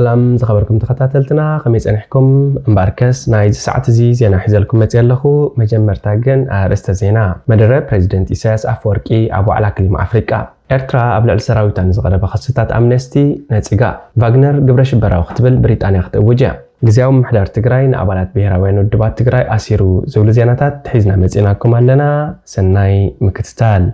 سلام زخبركم تخطاتلتنا خميس أنحكم مباركس نايز ساعة زينا حزلكم متيالخو مجمر تاجن أرست زينا مدرة بريزيدنت إساياس أفورقي أبو على كلمة أفريقيا إرترا قبل السراويتان زغرب خاصتات أمنستي نتيجة فاغنر قبرش براو ختبل بريطانيا ختوجا جزاو محدار تجراي نقبلات بهراوين ودبات تجراي أسيرو زول زيانات حزنا متيناكم لنا سناي مكتتال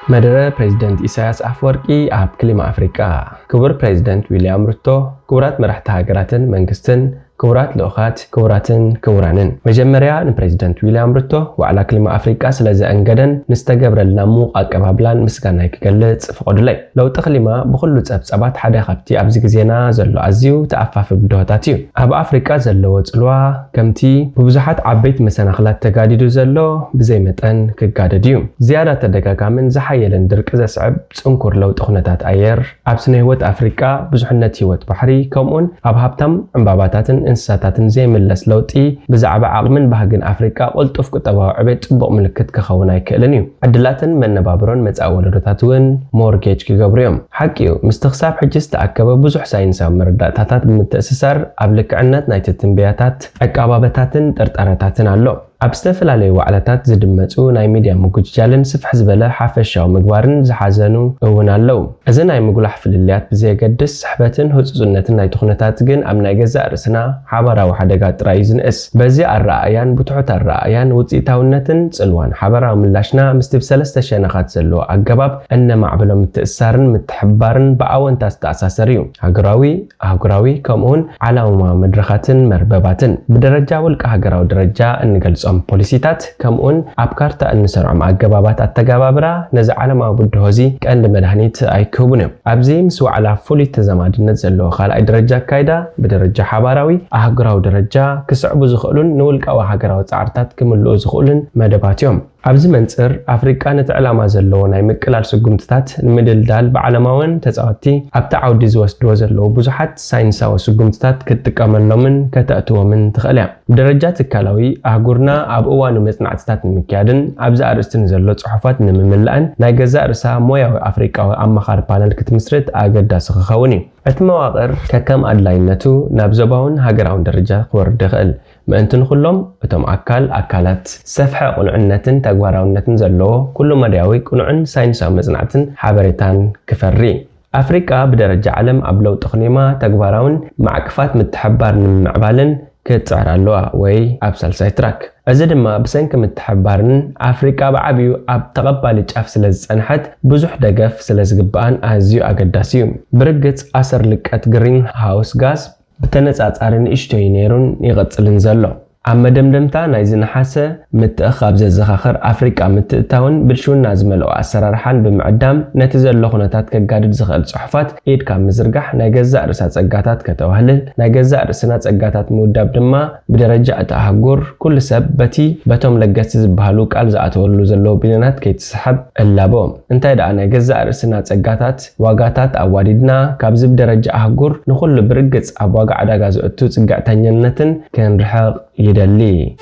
مدرة بريزيدنت إساياس أفورقي أب كلمة أفريقيا كبر بريزيدنت ويليام روتو كبرات مرحت هاجراتن منجستن كورات لوخات كوراتن كورانن مجمريا بريزيدنت ويليام روتو وعلى كلمة أفريقيا سلازا أنجدن نستجبر لنا مو أقبابلان مسكنا يكجلت فقد لي لو تخليما بخلو تسبسبات حدا خبتي أبزق زينا زلو عزيو تأفف بدوتاتيو أب أفريقيا زلو وصلوا كمتي ببزحات عبيت مسنخلات تجاديدو زلو بزيمتن كجادديو زيادة تدقاقا من زحيلن درك إذا صعب تنكر لو تخنتات أير أبسنهوت أفريقيا بزحنتي وت بحري كمون أب هبتم عباباتاتن انساتاتن زي ملس لوطي بزعب عقمن بهجن أفريقيا قلت أفق تبع عبيد طبق ملكت كخوناي كألنيو عدلاتن من نبابرون متأول روتاتون مورجيج كجبريوم حكيو مستخساب حجز تأكب بزح ساينسا مرداتات متأسسر قبلك عنات نايت التنبياتات أكابابتاتن ترتارتاتن علو أبستفل عليه وعلاتات زدمتو ناي ميديا مجوجالن سفح زبالة حافشة ومقبارن زحازانو اوونالو ازن ناي مقول حفل الليات بزي قدس سحبتن هزوزنتن ناي تخنتات جن امنا جزاء رسنا حبارا وحدقات رايزن اس بزي الرأيان بتوحت الرأيان وزيتاونتن تسلوان حبارا ملاشنا مستبسلس تشانخات زلو عقباب ان معبلو متأسارن متحبارن بأون تاساسريو هقراوي كمون على مدرخاتن مربباتن بدرجة والك هقراو درجة انقلص بوليسيتات كمون أبكارتا النسرع مع الجبابات التجابرة نزع على ما بدهزي كأن مدهنيت أيكوبنه أبزي مسوا على فولي تزامد نزل له خال أي درجة كايدا بدرجة حباراوي أهجراو درجة كسعب زخلون نولك أو هجراو تعرتات كمل زخلون مدباتيوم أبز منصر أفريقيا نتعلم زلوا ناي مقلال سقمتات المدل دال بعلماون تزاوتي أبتعود زوستو زلوا بزحات ساينساو سقمتات كتقاملومن كتأتو من تخليا بدرجات الكلاوي أهجرنا أب أوانو مصنعتات مكيادن أبز أرستن زلوا صحفات نمملأن ناي جزاء رسا موياوي أفريقيا أما خار بانل كتمسرت أجدا سخخوني المواقر ككم أدلاينتو نابزباون هاجراون درجة خور دخل ما أنتن كلهم بتم أكالات سفح قنعنتن تجواراونتن زلوا كل مرياوي قنعن ساينس مزنعتن حبرتان كفري أفريقيا بدرجة عالم أبلو تقنيمة تجواراون مع كفات متحبر من معبالن كتسعر اللواء وي أبسل سايتراك أزد ما بسنك متحبرن أفريقيا بعبيو أب تقبل جاف سلز أنحت بزح دقف سلز قبان أزيو أقداسيوم برقت أسر لك أتقرين هاوس غاز بتنسات أرن إشتوينيرون يغطلن زلو أما دمدمتا نايزن حاسة متأخب زخاخر أفريقيا متأتاون بالشون نازملو أسرارحان بمعدام نتزلو خناتات كقادد زخال صحفات إيد كام مزرقح نايجزاء رسات أقاتات كتوهلل نايجزاء رسنات أقاتات موداب دما بدرجة أتأهقور كل سب بتي بتوم لقاسز بهالوك ألزا أتولو زلو بينات كي تسحب اللابوم انتايد نايجزاء رسنات أقاتات واقاتات أواديدنا كابز بدرجة أهقور نخل برقص أبواق عداقازو أتوت أقاتانينتن كان رحاق يدلي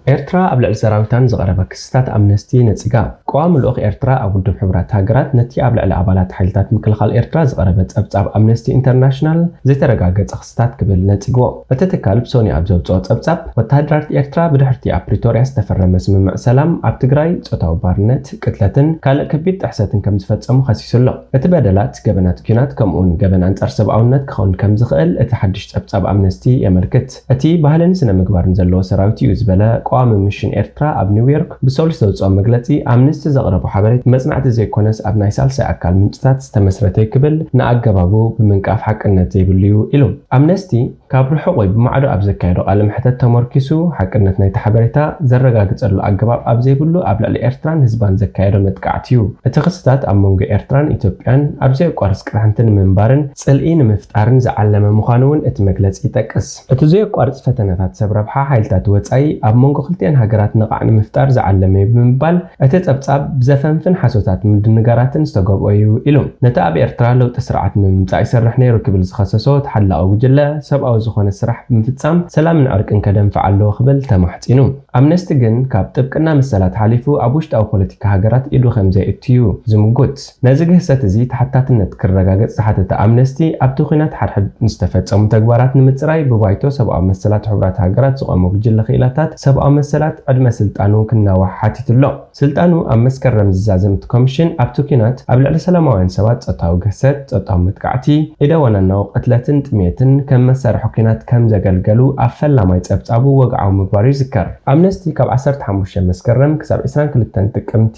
إرترا قبل السراويتان زغربا كستات أمنستي نتيجة قوام الأخ إرترا أو دم حبرات هاجرات نتي قبل العبالات حيلتات مكلخال إرترا زغربت أبتاب أمنستي إنترناشنال زي ترجعت أخستات قبل نتيجة أتتكالب سوني أبزوت أبتاب وتهدرت إرترا بدحرتي أبريتوريا استفرم اسم سلام أبتجراي صوتاو بارنت كتلتن كال كبيت أحساتن كم تفتسمو خسيس الله أتبادلات جبنات كينات كمون جبنات أرسب أونت كون كم زغل أتحدش أبتاب أمنستي يمركت أتي بهلن سنة مقبارن زلو سراوتي يزبلا قوام مشن إرترا أب نيويورك بسولس توصل مجلتي أمنستي زغربو حبرت مصنعت زي كونس أب نايسال سأكل منجتات استمسرتي قبل نأجبابو بمنقاف حق النتي بليو إلو أمنستي كابر حقوي بمعدو أب زكايرو قال حتى تمركزو حق النت نايت حبرتا زرقاقت أرلو أجباب أب زي بلو أب لألي إرتران هزبان زكايرو متقعتيو اتخصتات أمونغ إرتران إثيوبيان أب زي قارس كرحنتن منبارن سلقين مفتارن زعلم مخانون اتمجلت إتاكس اتزي قارس فتنات سبربحا حيلتات وطأي أب مونغ خلتين هاجرات نقعن مفتار زعلم بمبال اتتبصاب بزفنفن حسوتات من دنجاراتن استقبأيو إلهم نتا أب إرترا لو تسرعت من ممتع يسرح نيرو كبل زخصصوت حلا أو جلة سبقوا ዝኾነ ስራሕ ብምፍጻም ሰላምን ዕርቅን ከደንፍዕ ኣለዎ ክብል ተማሕጺኑ ኣምነስቲ ግን ካብ ጥብቅና መሰላት ሓሊፉ ኣብ ውሽጣዊ ፖለቲካ ሃገራት ኢዱ ከም ዘየእትዩ ዝምጉት ነዚ ግህሰት እዚ ተሓታትነት ክረጋገጽ ዝሓተተ ኣምነስቲ ኣብቲ ኩናት ሓድሕድ ንዝተፈጸሙ ተግባራት ንምጽራይ ብባይቶ ሰብኣዊ መሰላት ሕብራት ሃገራት ዝቖሙ ጉጅለ ክኢላታት ሰብኣዊ መሰላት ዕድመ ስልጣኑ ክናዋሕ ሓቲቱሎ ስልጣኑ ኣብ መስከረም ዝዛዘምቲ ኮሚሽን ኣብቲ ኩናት ኣብ ልዕሊ ሰላማውያን ሰባት ጾታዊ ግህሰት ጾታዊ መጥቃዕቲ ኢደ ወናናዊ ቅትለትን ጥሜትን ከም መሳርሒ ኩናት ከም ዘገልገሉ ኣብ ፈላማይ ጸብጻቡ ወግዓዊ ምግባር ይዝከር ኣምነስቲ ካብ 15 መስከረም ክሳብ 22 ጥቅምቲ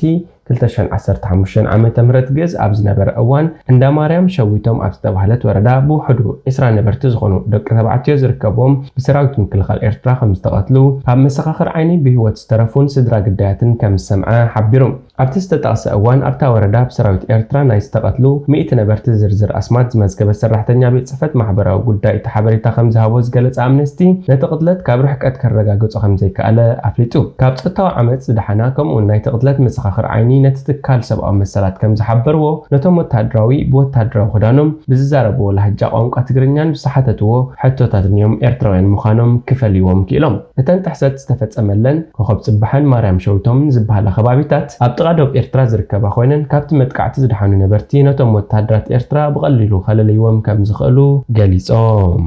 2015 ዓመተ ምህረት ግዝ ኣብ ዝነበረ እዋን እንዳ ማርያም ሸዊቶም ኣብ ዝተባህለት ወረዳ ብውሕዱ 20 ነበርቲ ዝኾኑ ደቂ ተባዕትዮ ዝርከብዎም ብሰራዊት ምክልኻል ኤርትራ ከም ዝተቐትሉ ኣብ መሰኻኽር ዓይኒ ብህይወት ዝተረፉን ስድራ ግዳያትን ከም ዝሰምዐ ሓቢሩ ኣብቲ ዝተጠቕሰ እዋን ኣብታ ወረዳ ብሰራዊት ኤርትራ ናይ ዝተቐትሉ 100 ነበርቲ ዝርዝር ኣስማት ዝመዝገበ ሰራሕተኛ ቤት ጽሕፈት ማሕበራዊ ጉዳይ እቲ ሓበሬታ ከም ዝሃቦ ዝገለጸ ኣምነስቲ ነቲ ቅትለት ካብ ርሕቀት ከረጋግጾ ከም ዘይከኣለ ኣፍሊጡ ካብ ጾታዊ ዓመፅ ዝደሓና ከምኡ'ውን ናይ ቅትለት መሰኻኽር ዓይኒ ነቲ ትካል ሰብኣዊ መሰላት ከም ዝሓበርዎ ነቶም ወታደራዊ ብወታደራዊ ክዳኖም ብዝዛረብዎ ላህጃ ቋንቋ ትግርኛን ብዝሓተትዎ ሕቶታት እዮም ኤርትራውያን ምዃኖም ክፈልይዎም ክኢሎም እተን ጥሕሰት ዝተፈጸመለን ኮኸብ ጽባሕን ማርያም ሸዊቶምን ዝበሃላ ከባቢታት ኣብ ጥቓ ደቡብ ኤርትራ ዝርከባ ኮይነን ካብቲ መጥቃዕቲ ዝደሓኑ ነበርቲ ነቶም ወታደራት ኤርትራ ብቐሊሉ ከለለይዎም ከም ዝኽእሉ ገሊጾም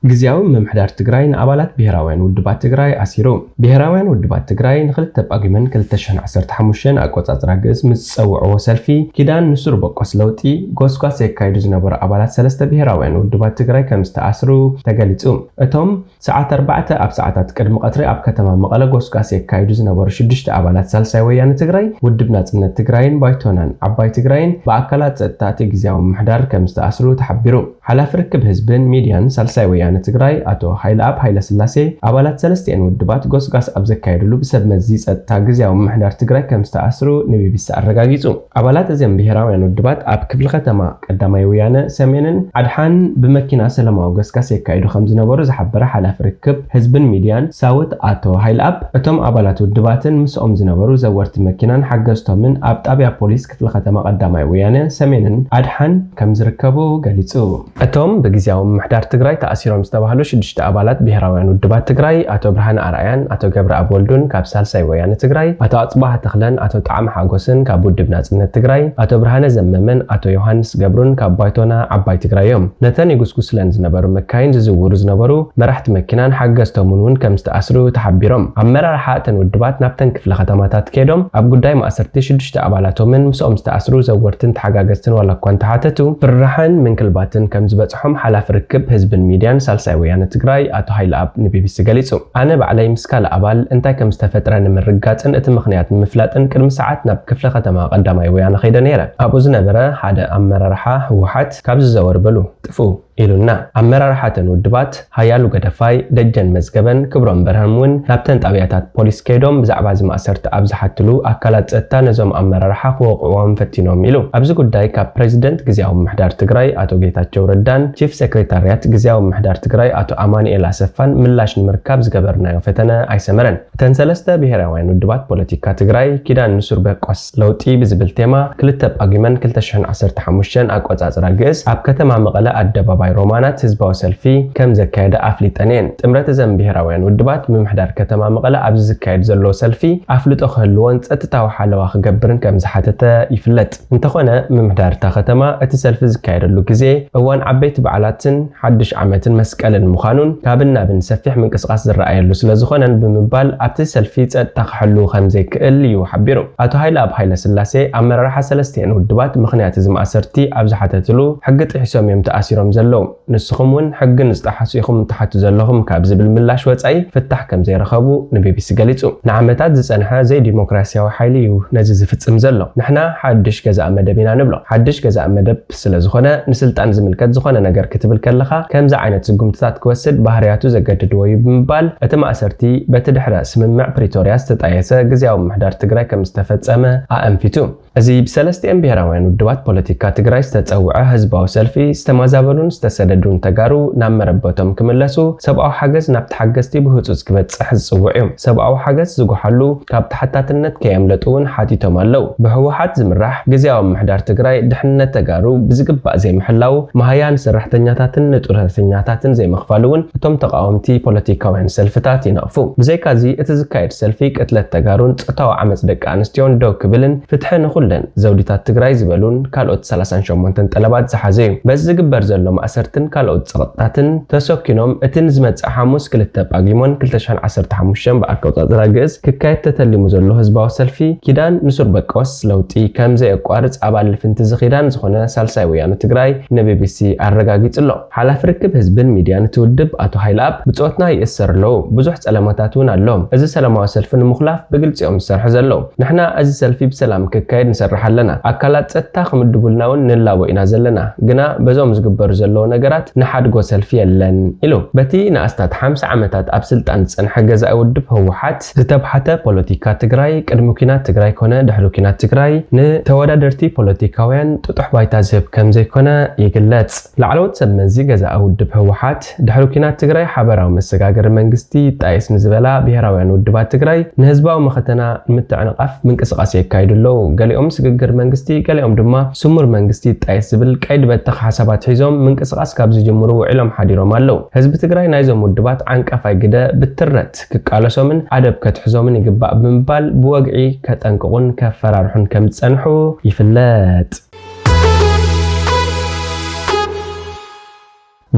ግዚያዊ ምምሕዳር ትግራይ ንኣባላት ብሄራውያን ውድባት ትግራይ ኣሲሩ ብሄራውያን ውድባት ትግራይ ንኽልተ ጳጉሜን 2015 ኣቆጻጽራ ግእዝ ምስ ዝጸውዕዎ ሰልፊ ኪዳን ንሱር በቆስ ለውጢ ጎስጓስ የካይዱ ዝነበሩ ኣባላት ሰለስተ ብሄራውያን ውድባት ትግራይ ከም ዝተኣስሩ ተገሊጹ እቶም ሰዓት 4 ኣብ ሰዓታት ቅድሚ ቀትሪ ኣብ ከተማ መቐለ ጎስጓስ የካይዱ ዝነበሩ 6 ኣባላት ሳልሳይ ወያነ ትግራይ ውድብ ናጽነት ትግራይን ባይቶናን ዓባይ ትግራይን ብኣካላት ጸጥታ ግዚያዊ ምምሕዳር ከም ዝተኣስሩ ተሓቢሩ ሓላፊ ርክብ ህዝብን ሚድያን ሳልሳይ ወያነ ትግራይ አቶ ኃይለአብ ኃይለስላሴ አባላት ሰለስቲያን ውድባት ጎስጓስ ኣብ ዘካየድሉ ብሰብ መዚ ጸጥታ ግዚያዊ ምሕዳር ትግራይ ከም ዝተኣስሩ ንቢቢሲ አረጋጊጹ አባላት እዚኦም ብሄራውያን ውድባት ኣብ ክፍለ ከተማ ቀዳማይ ወያነ ሰሜንን አድሓን በመኪና ሰላማዊ ጎስጓስ የካይዱ ከም ዝነበሩ ዝሓበረ ሓላፊ ርክብ ህዝብን ሚድያን ሳውት አቶ ኃይለአብ እቶም አባላት ውድባትን ምስኦም ዝነበሩ ዘወርቲ መኪናን ሓገዝቶምን ኣብ ጣብያ ፖሊስ ክፍለ ከተማ ቀዳማይ ወያነ ሰሜንን አድሓን ከም ዝርከቡ ገሊጹ እቶም በግዚያዊ ምሕዳር ትግራይ ተኣሲሮም ዝተባህሉ 6 ኣባላት ብሄራውያን ውድባት ትግራይ አቶ ብርሃን አርአያን አቶ ገብረ አብ ወልዱን ካብ ሳልሳይ ወያነ ትግራይ አቶ አጽባህ ተኽለን አቶ ጣዕም ሓጎስን ካብ ውድብ ናጽነት ትግራይ አቶ ብርሃነ ዘመመን አቶ ዮሐንስ ገብሩን ካብ ባይቶና ዓባይ ትግራዮም ነተን ይጉስጉስለን ዝነበሩ መካይን ዝዝውሩ ዝነበሩ መራሕቲ መኪናን ሓገዝቶምን እውን ከም ዝተኣስሩ ተሓቢሮም ኣመራርሓ እተን ውድባት ናብተን ክፍለ ከተማታት ከይዶም ኣብ ጉዳይ ማእሰርቲ 6 ኣባላቶምን ምስኦም ዝተኣስሩ ዘወርትን ተሓጋገዝትን ዋላ እኳ እንተሓተቱ ብርራሕን ምንክልባትን ከም ዝበጽሖም ሓላፊ ርክብ ህዝብን ሚድያን ሳልሳይ ወያነ ትግራይ አቶ ኃይለአብ ንቢቢሲ ገሊጹ አነ ባዕለይ ምስካል አባል እንታይ ከም ዝተፈጠረ ንምርጋጽን እቲ ምኽንያት ንምፍላጥን ቅድሚ ሰዓት ናብ ክፍለ ከተማ ቀዳማይ ወያነ ኸይደ ነይረ ኣብኡ ዝነበረ ሓደ ኣመራርሓ ህወሓት ካብ ዝዘወርበሉ ጥፉ ኢሉና ኣመራርሓተን ውድባት ሃያሉ ገደፋይ ደጀን መዝገበን ክብሮም በርሃምውን ናብተን ጣብያታት ፖሊስ ከይዶም ብዛዕባ ዝማእሰርቲ ኣብ ዝሓትሉ ኣካላት ጸጥታ ነዞም ኣመራርሓ ክወቅዕዎም ፈቲኖም ኢሉ ኣብዚ ጉዳይ ካብ ፕሬዚደንት ግዚያዊ ምሕዳር ትግራይ አቶ ጌታቸው ረዳን ቺፍ ሴክሬታሪያት ግዚያዊ ምሕዳር ትግራይ አቶ አማኑኤል አሰፋን ምላሽ ንምርካብ ዝገበርናዮ ፈተነ ኣይሰመረን እተን ሰለስተ ብሄራውያን ውድባት ፖለቲካ ትግራይ ኪዳን ንሱር በቆስ ለውጢ ብዝብል ቴማ 2 ጳጉሜን 2015 ኣቆጻጽራ ግእዝ ኣብ ከተማ መቐለ ኣደባባይ ሮማናት ህዝባዊ ሰልፊ ከም ዘካየደ ኣፍሊጠኔን ጥምረት እዘን ብሄራውያን ውድባት ምምሕዳር ከተማ መቐለ ኣብ ዝካየድ ዘሎ ሰልፊ ኣፍልጦ ክህልዎን ጸጥታዊ ሓለዋ ክገብርን ከም ዝሓተተ ይፍለጥ እንተኾነ ምምሕዳር እታ ከተማ እቲ ሰልፊ ዝካየደሉ ግዜ እዋን ዓበይቲ በዓላትን ሓድሽ ዓመትን መስቀልን ምዃኑን ካብን ናብን ሰፊሕ ምንቅስቃስ ዝረኣየሉ ስለዝኾነን ብምባል ኣብቲ ሰልፊ ጸጥታ ክሕሉ ከም ዘይክእል እዩ ሓቢሩ አቶ ኃይለአብ ኃይለስላሴ ኣመራርሓ ሰለስቲያን ውድባት ምኽንያት እዚ ማእሰርቲ ኣብ ዝሓተትሉ ሕጊ ጥሒሶም እዮም ተኣሲሮም ዘለው ንስኹም እውን ሕጊ ንዝጣሓሱ ኢኹም ተሓቱ ዘለኹም ካብ ዝብል ምላሽ ወጻኢ ፍታሕ ከም ዘይረኸቡ ንቢቢሲ ገሊጹ ንዓመታት ዝጸንሐ ዘይ ዲሞክራሲያዊ ሓይሊ እዩ ነዚ ዝፍጽም ዘሎ ንሕና ሓድሽ ገዛእ መደብ ኢና ንብሎ ሓድሽ ገዛእ መደብ ስለዝኾነ ንስልጣን ዝምልከት ዝኾነ ነገር ክትብል ከለኻ ከምዚ ዓይነት ስጉምትታት ክወስድ ባህርያቱ ዘገድድዎ እዩ ብምባል እቲ ማእሰርቲ በቲ ድሕረ ስምምዕ ፕሪቶሪያ ዝተጣየሰ ግዚያዊ ምሕዳር ትግራይ ከም ዝተፈጸመ ኣንፊቱ እዚ ብሰለስቲአን ብሄራውያን ውድባት ፖለቲካ ትግራይ ዝተጸውዐ ህዝባዊ ሰልፊ ዝተማዛበሉን ዝተሰደዱን ተጋሩ ናብ መረበቶም ክምለሱ ሰብኣዊ ሓገዝ ናብ ተሓገዝቲ ብህጹጽ ክበጽሕ ዝጽውዕ እዩ ሰብኣዊ ሓገዝ ዝጓሓሉ ካብ ተሓታትነት ከየምለጡን ሓቲቶም ኣለው ብህወሓት ዝምራሕ ግዝያዊ ምሕዳር ትግራይ ድሕንነት ተጋሩ ብዝግባእ ዘይምሕላው መሃያን ሰራሕተኛታትን ንጡረተኛታትን ዘይመኽፋሉን እቶም ተቃወምቲ ፖለቲካውያን ሰልፍታት ይነቕፉ ብዘይካዚ እቲ ዝካየድ ሰልፊ ቅትለት ተጋሩን ጸታዊ ዓመጽ ደቂ ኣንስትዮን ደው ክብልን ፍትሒ ንኹለን ዘውዲታት ትግራይ ዝበሉን ካልኦት 38 ጠለባት ዝሓዘ እዩ በዚ ዝግበር ዘሎ ማእሰርትን ካልኦት ጸቕጣትን ተሰኪኖም እቲ ንዝመጽእ ሐሙስ 2 ጳጉሜን 2015 ብኣቆጻጽራ ግእዝ ክካየድ ተተሊሙ ዘሎ ህዝባዊ ሰልፊ ኪዳን ንሱር በቆስ ለውጢ ከም ዘየቋርጽ ኣባል ፍንቲ ዝኺዳን ዝኾነ ሳልሳይ ወያነ ትግራይ ንቢቢሲ ኣረጋጊጽሎ ሓላፍ ርክብ ህዝብን ሚድያን ትውድብ ኣቶ ሃይልኣብ ብጾትና ይእሰርለው ብዙሕ ጸለማታት እውን ኣሎም እዚ ሰላማዊ ሰልፊ ንምኽላፍ ብግልጽኦም ዝሰርሑ ዘለው ንሕና እዚ ሰልፊ ብሰላም ክካየድ ንሰርሕ ኣለና ኣካላት ጸጥታ ክምድቡልና እውን ንላቦ ኢና ዘለና ግና በዞም ዝግበሩ ዘለው ነገራት ንሓድጎ ሰልፊ የለን ኢሉ በቲ ንኣስታት 50 ዓመታት ኣብ ስልጣን ዝጸንሐ ገዛኢ ውድብ ህወሓት ዝተባሓተ ፖለቲካ ትግራይ ቅድሚ ኩናት ትግራይ ኮነ ድሕሪ ኩናት ትግራይ ንተወዳደርቲ ፖለቲካውያን ጥጡሕ ባይታ ዝህብ ከም ዘይኮነ ይግለጽ ላዕለዎት ሰመዚ ገዛኢ ውድብ ህወሓት ድሕሪ ኩናት ትግራይ ሓበራዊ መሰጋገሪ መንግስቲ ጣይስ ንዝበላ ብሄራውያን ውድባት ትግራይ ንህዝባዊ መኸተና ንምትዕንቃፍ ምንቅስቃስ የካይድለው ገሊኦም ስግግር መንግስቲ ገሊኦም ድማ ስሙር መንግስቲ ጣይስ ዝብል ቀይድ በተኽ ሓሳባት ሒዞም ምንቅስቃስ ካብ ዝጅምሩ ውዕሎም ሓዲሮም ኣለው ህዝቢ ትግራይ ናይዞም ውድባት ዓንቀፋይ ግደ ብትረት ክቃለሶምን ኣደብ ከትሕዞምን ይግባእ ብምባል ብወግዒ ከጠንቅቁን ከፈራርሑን ከም ዝጸንሑ ይፍለጥ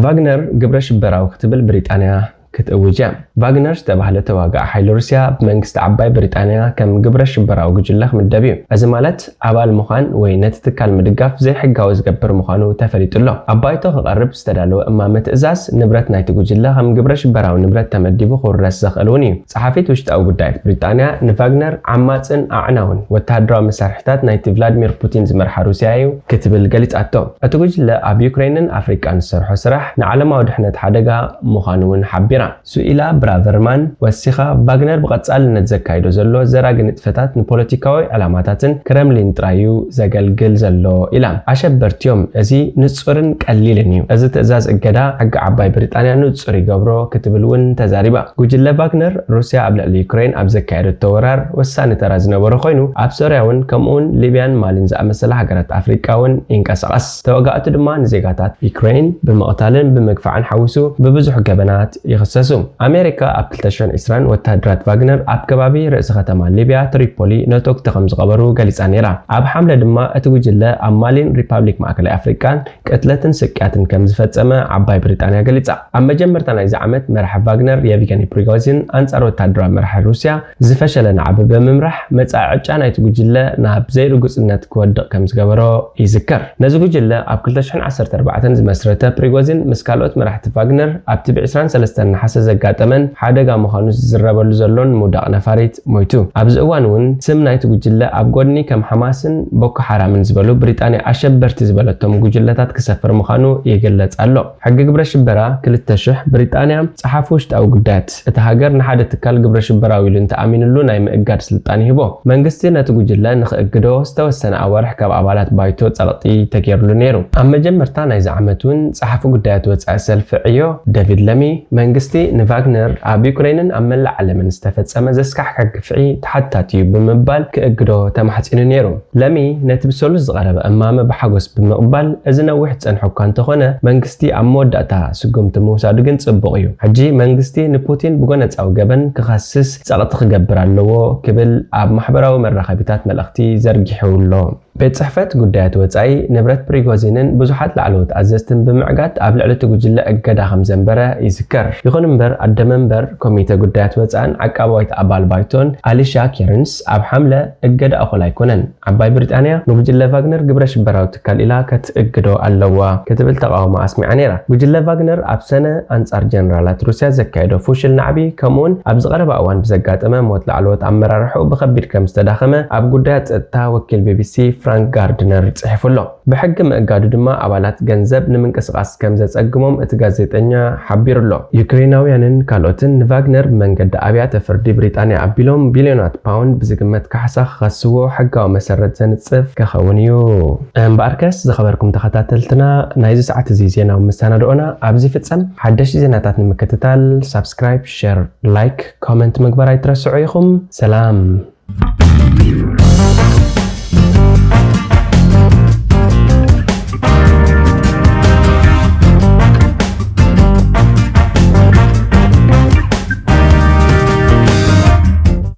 ቫግነር ግብረ ሽበራዊ ክትብል ብሪጣንያ ክትእውጃ ቫግነር ዝተባህለ ተዋጋኢ ሓይሊ ሩስያ ብመንግስቲ ዓባይ ብሪጣንያ ከም ግብረ ሽበራዊ ጉጅለ ክምደብ እዩ እዚ ማለት ኣባል ምዃን ወይ ነቲ ትካል ምድጋፍ ዘይሕጋዊ ዝገብር ምዃኑ ተፈሊጡሎ ኣባይቶ ክቐርብ ዝተዳለወ እማመ ትእዛዝ ንብረት ናይቲ ጉጅለ ከም ግብረ ሽበራዊ ንብረት ተመዲቡ ክውረስ ዘኽእል እውን እዩ ጸሓፊት ውሽጣዊ ጉዳያት ብሪጣንያ ንቫግነር ዓማፅን ኣዕናውን ወተሃደራዊ መሳርሕታት ናይቲ ቭላድሚር ፑቲን ዝመርሓ ሩስያ እዩ ክትብል ገሊጻቶ እቲ ጉጅለ ኣብ ዩክሬንን ኣፍሪቃን ዝሰርሖ ስራሕ ንዓለማዊ ድሕነት ሓደጋ ምዃኑ እውን ሓቢራ ሱኢላ ብራቨርማን ወሲኻ ቫግነር ብቐጻልነት ዘካይዶ ዘሎ ዘራግ ንጥፈታት ንፖለቲካዊ ዕላማታትን ክረምሊን ጥራዩ ዘገልግል ዘሎ ኢላ ኣሸበርቲዮም እዚ ንጹርን ቀሊልን እዩ እዚ ትእዛዝ እገዳ ሕጊ ዓባይ ብሪጣንያ ንጹር ይገብሮ ክትብል እውን ተዛሪባ ጉጅለ ቫግነር ሩስያ ኣብ ልዕሊ ዩክሬን ኣብ ዘካየደቶ ወራር ወሳኒ ተራ ዝነበረ ኮይኑ ኣብ ሶርያ እውን ከምኡውን ሊብያን ማሊን ዝኣመሰላ ሃገራት ኣፍሪቃ እውን ይንቀሳቐስ ተወጋእቱ ድማ ንዜጋታት ዩክሬን ብምቕታልን ብምግፋዕን ሓዊሱ ብብዙሕ ገበናት ይኽሰሱ ኣሜሪካ ኣብ 2020 ወታደራት ቫግነር ኣብ ከባቢ ርእሰ ከተማ ሊብያ ትሪፖሊ ነቶክቲ ከም ዝቐበሩ ገሊጻ ነይራ ኣብ ሓምለ ድማ እቲ ጉጅለ ኣብ ማሊን ሪፓብሊክ ማእከላይ ኣፍሪካን ቅትለትን ስቅያትን ከም ዝፈጸመ ዓባይ ብሪጣንያ ገሊጻ ኣብ መጀመርታ ናይዚ ዓመት መራሒ ቫግነር የቪገኒ ፕሪጎዚን ኣንጻር ወታደራዊ መራሒ ሩስያ ዝፈሸለ ናዕቢ ብምምራሕ መጻኢ ዕጫ ናይቲ ጉጅለ ናብ ዘይርጉጽነት ክወድቕ ከም ዝገበሮ ይዝከር ነዚ ጉጅለ ኣብ 2014 ዝመስረተ ፕሪጎዚን ምስ ካልኦት መራሕቲ ቫግነር ኣብቲ ብ23 ናሓሰ ዘጋጠመን ሓደጋ ምዃኑ ዝዝረበሉ ዘሎን ሙዳቕ ነፋሪት ሞይቱ ኣብዚ እዋን እውን ስም ናይቲ ጉጅለ ኣብ ጎድኒ ከም ሓማስን ቦኮ ሓራምን ዝበሉ ብሪጣንያ ኣሸበርቲ ዝበለቶም ጉጅለታት ክሰፍር ምዃኑ ይግለጽ ኣሎ ሕጊ ግብረ ሽበራ 2000 ብሪጣንያ ጸሓፊ ውሽጣዊ ጉዳያት እቲ ሃገር ንሓደ ትካል ግብረ ሽበራዊ ኢሉ እንተኣሚንሉ ናይ ምእጋድ ስልጣን ይህቦ መንግስቲ ነቲ ጉጅለ ንኽእግዶ ዝተወሰነ ኣዋርሕ ካብ ኣባላት ባይቶ ጸቕጢ ተገይሩሉ ነይሩ ኣብ መጀመርታ ናይዚ ዓመት እውን ጸሓፊ ጉዳያት ወጻኢ ሰልፊ ዕዮ ዴቪድ ለሚ መንግስቲ ንቫግነር ኣብ ዩክሬንን ኣብ መላእ ዓለምን ዝተፈጸመ ዘስካሕካሕ ግፍዒ ተሓታቲ እዩ ብምባል ክእግዶ ተማሕጺኑ ነይሩ ለሚ ነቲ ብሰሉስ ዝቐረበ እማመ ብሓጎስ ብምቕባል እዚ ነዊሕ ጸንሖ እኳ እንተኾነ መንግስቲ ኣብ መወዳእታ ስጉምቲ ምውሳዱ ግን ጽቡቕ እዩ ሕጂ መንግስቲ ንፑቲን ብጎነፃዊ ገበን ክኸስስ ጸቕጢ ክገብር ኣለዎ ክብል ኣብ ማሕበራዊ መራኸቢታት መልእኽቲ ዘርጊሑሎ ቤት ጽሕፈት ጉዳያት ወጻኢ ንብረት ፕሪጎዚንን ብዙሓት ላዕለዎት ኣዘዝትን ብምዕጋት ኣብ ልዕሊ እቲ ጉጅለ እገዳ ከም ዘንበረ ይዝከር ይኹን እምበር ኣደመንበር ኮሚቴ ጉዳያት ወጻኢን ዓቃባዊት ኣባል ባይቶን ኣሊሻ ኬርንስ ኣብ ሓምለ እገዳ እኹል ኣይኮነን ዓባይ ብሪጣንያ ንጉጅለ ቫግነር ግብረ ሽበራዊ ትካል ኢላ ክትእግዶ ኣለዋ ክትብል ተቃውሞ ኣስሚዓ ነይራ ጉጅለ ቫግነር ኣብ ሰነ ኣንጻር ጀነራላት ሩስያ ዘካየዶ ፉሽል ናዕቢ ከምኡውን ኣብ ዝቐረበ እዋን ብዘጋጠመ ሞት ላዕለዎት ኣመራርሑ ብከቢድ ከም ዝተዳኸመ ኣብ ጉዳያት ጸጥታ ወኪል ቢቢሲ ፍራንክ ጋርድነር ጽሕፉሎ بحق مأجادو دما أبالات جنزب نمنكسقاس كم زتسقمهم اتغازيتኛ حبيرሎ يوكريناويانن كالوتن فاغنر منجد أبيات فردي بريطانيا أبيلوم بليونات باوند بزقمت كحسا خسوو حقاو مسرت زنصف كخونيو باركس زخبركم تخاتلتنا نايز ساعات زيزينا ومستندونا أبزي فتصم حدش زيناتات نمكتتال سبسكرايب شير لايك كومنت مقبر ايترسعو يخم سلام